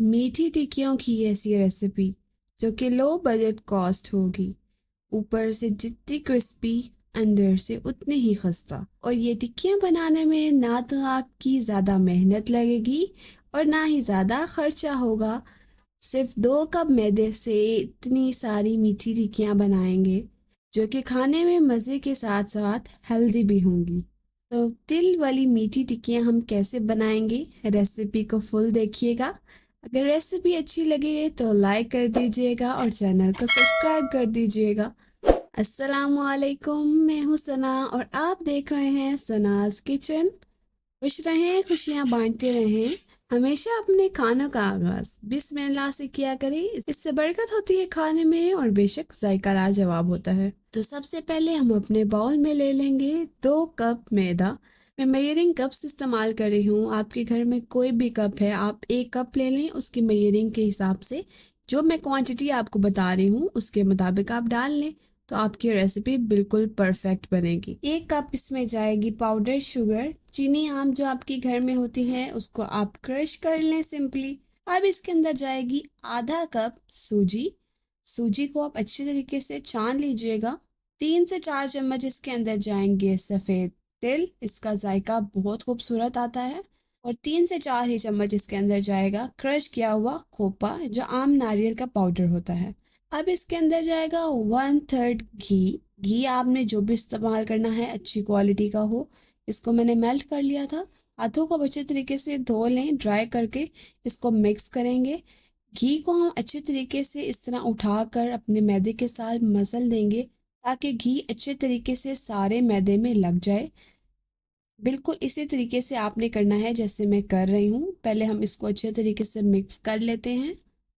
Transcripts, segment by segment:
मीठी टिक्कियों की ऐसी रेसिपी जो कि लो बजट कॉस्ट होगी, ऊपर से जितनी क्रिस्पी अंदर से उतनी ही खस्ता। और ये टिक्कियाँ बनाने में ना तो आपकी ज़्यादा मेहनत लगेगी और ना ही ज़्यादा खर्चा होगा। सिर्फ 2 कप मैदे से इतनी सारी मीठी टिक्कियाँ बनाएंगे जो कि खाने में मज़े के साथ साथ हेल्दी भी होंगी। तो तिल वाली मीठी टिक्कियाँ हम कैसे बनाएंगे, रेसिपी को फुल देखिएगा। अगर रेसिपी अच्छी लगे तो लाइक कर दीजिएगा और चैनल को सब्सक्राइब कर दीजिएगा। अस्सलामुअलैकुम, मैं हूँ सना और आप देख रहे हैं सनाज किचन। खुश रहें, खुशियाँ बांटते रहें। हमेशा अपने खानों का आगाज बिस्मिल्लाह से किया करें, इससे बरकत होती है खाने में और बेशक जायका लाजवाब होता है। तो सबसे पहले हम अपने बाउल में ले लेंगे 2 कप मैदा। मैं मेजरिंग कप्स इस्तेमाल कर रही हूँ, आपके घर में कोई भी कप है आप 1 कप ले लें, उसकी मेजरिंग के हिसाब से जो मैं क्वांटिटी आपको बता रही हूँ उसके मुताबिक आप डाल लें, तो आपकी रेसिपी बिल्कुल परफेक्ट बनेगी। 1 कप इसमें जाएगी पाउडर शुगर, चीनी आम जो आपके घर में होती है उसको आप क्रश कर लें सिंपली। अब इसके अंदर जाएगी ½ कप सूजी। सूजी को आप अच्छे तरीके से छान लीजिएगा। 3 से 4 चम्मच इसके अंदर जाएंगे सफ़ेद तिल, इसका जायका बहुत खूबसूरत आता है। और 3 से 4 ही चम्मच इसके अंदर जाएगा क्रश किया हुआ खोपा जो आम नारियल का पाउडर होता है। अब इसके अंदर जाएगा 1/3 घी। घी आपने जो भी इस्तेमाल करना है अच्छी क्वालिटी का हो। इसको मैंने मेल्ट कर लिया था। हाथों को अच्छे तरीके से धो लें, ड्राई करके इसको मिक्स करेंगे। घी को हम अच्छे तरीके से इस तरह उठाकर अपने मैदे के साथ मसल देंगे ताकि घी अच्छे तरीके से सारे मैदे में लग जाए। बिल्कुल इसी तरीके से आपने करना है जैसे मैं कर रही हूँ। पहले हम इसको अच्छे तरीके से मिक्स कर लेते हैं।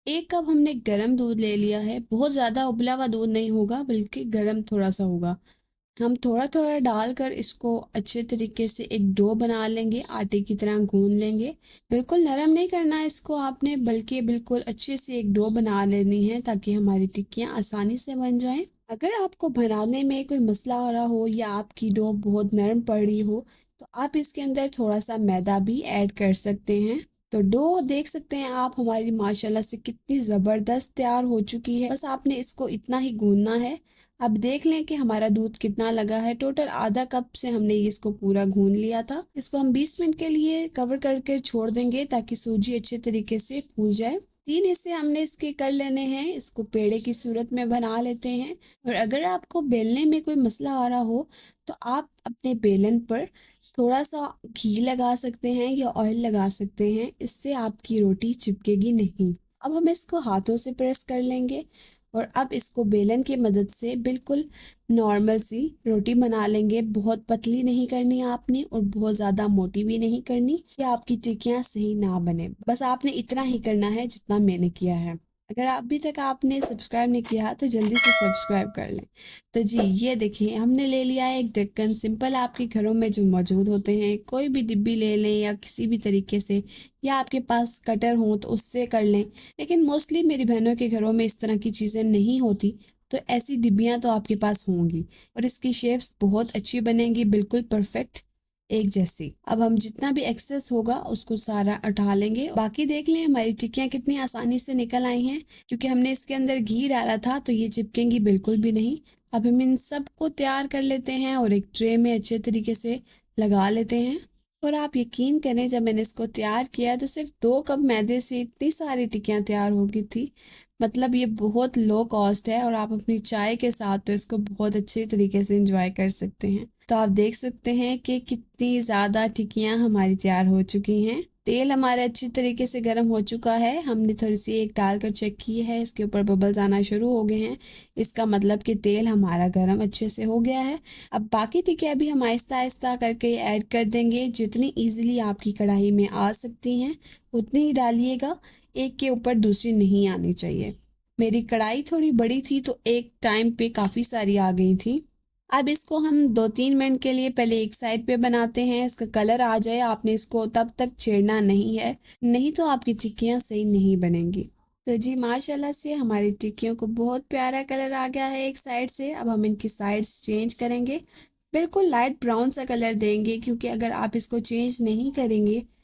1 कप हमने गर्म दूध ले लिया है, बहुत ज़्यादा उबला हुआ दूध नहीं होगा बल्कि गर्म थोड़ा सा होगा। हम थोड़ा थोड़ा डालकर इसको अच्छे तरीके से एक डो बना लेंगे, आटे की तरह गूंद लेंगे। बिल्कुल नरम नहीं करना है इसको आपने, बल्कि बिल्कुल अच्छे से एक डो बना लेनी है ताकि हमारी टिक्कियाँ आसानी से बन जाएं। अगर आपको बनाने में कोई मसला आ रहा हो या आपकी डो बहुत नरम पड़ रही हो तो आप इसके अंदर थोड़ा सा मैदा भी ऐड कर सकते हैं। तो डो देख सकते हैं आप हमारी माशाल्लाह से कितनी ज़बरदस्त तैयार हो चुकी है। बस आपने इसको इतना ही गूंदना है। अब देख लें कि हमारा दूध कितना लगा है। टोटल ½ कप से हमने इसको पूरा गूंद लिया था। इसको हम 20 मिनट के लिए कवर करके छोड़ देंगे ताकि सूजी अच्छे तरीके से फूल जाए। 3 हिस्से हमने इसके कर लेने हैं, इसको पेड़े की सूरत में बना लेते हैं। और अगर आपको बेलने में कोई मसला आ रहा हो तो आप अपने बेलन पर थोड़ा सा घी लगा सकते हैं या ऑयल लगा सकते हैं, इससे आपकी रोटी चिपकेगी नहीं। अब हम इसको हाथों से प्रेस कर लेंगे और अब इसको बेलन की मदद से बिल्कुल नॉर्मल सी रोटी बना लेंगे। बहुत पतली नहीं करनी आपने और बहुत ज़्यादा मोटी भी नहीं करनी कि आपकी टिक्कियाँ सही ना बने। बस आपने इतना ही करना है जितना मैंने किया है। अगर अभी तक आपने सब्सक्राइब नहीं किया तो जल्दी से सब्सक्राइब कर लें। तो जी ये देखिए हमने ले लिया है एक ढक्कन, सिंपल आपके घरों में जो मौजूद होते हैं, कोई भी डिब्बी ले लें या किसी भी तरीके से, या आपके पास कटर हो तो उससे कर लें। लेकिन मोस्टली मेरी बहनों के घरों में इस तरह की चीज़ें नहीं होती, तो ऐसी डिब्बियाँ तो आपके पास होंगी और इसकी शेप्स बहुत अच्छी बनेंगी, बिल्कुल परफेक्ट एक जैसी। अब हम जितना भी एक्सेस होगा उसको सारा उठा लेंगे। बाकी देख लें हमारी टिक्कियाँ कितनी आसानी से निकल आई हैं, क्योंकि हमने इसके अंदर घी डाला था तो ये चिपकेंगी बिल्कुल भी नहीं। अब हम इन सबको तैयार कर लेते हैं और एक ट्रे में अच्छे तरीके से लगा लेते हैं। और आप यकीन करें जब मैंने इसको तैयार किया तो सिर्फ 2 कप मैदे से इतनी सारी टिक्कियाँ तैयार हो गई थी। मतलब ये बहुत लो कॉस्ट है और आप अपनी चाय के साथ तो इसको बहुत अच्छे तरीके से एंजॉय कर सकते हैं। तो आप देख सकते हैं कि कितनी ज़्यादा टिक्कियाँ हमारी तैयार हो चुकी हैं। तेल हमारे अच्छी तरीके से गर्म हो चुका है। हमने थोड़ी सी एक डालकर चेक की है, इसके ऊपर बबल्स आना शुरू हो गए हैं, इसका मतलब कि तेल हमारा गर्म अच्छे से हो गया है। अब बाकी टिक्कियाँ भी हम आहिस्ता आहिस्ता करके ऐड कर देंगे। जितनी इजीली आपकी कढ़ाई में आ सकती हैं उतनी ही डालिएगा, एक के ऊपर दूसरी नहीं आनी चाहिए। मेरी कढ़ाई थोड़ी बड़ी थी तो एक टाइम पे काफ़ी सारी आ गई थी। अब इसको हम 2-3 मिनट के लिए पहले एक साइड पे बनाते हैं, इसका कलर आ जाए आपने इसको तब तक छेड़ना नहीं है, नहीं तो आपकी टिक्कियाँ सही नहीं बनेंगी। तो जी माशाल्लाह से हमारी टिक्कियों को बहुत प्यारा कलर आ गया है एक साइड से। अब हम इनकी साइड्स चेंज करेंगे, बिल्कुल लाइट ब्राउन सा कलर देंगे, क्योंकि अगर आप इसको चेंज नहीं करेंगे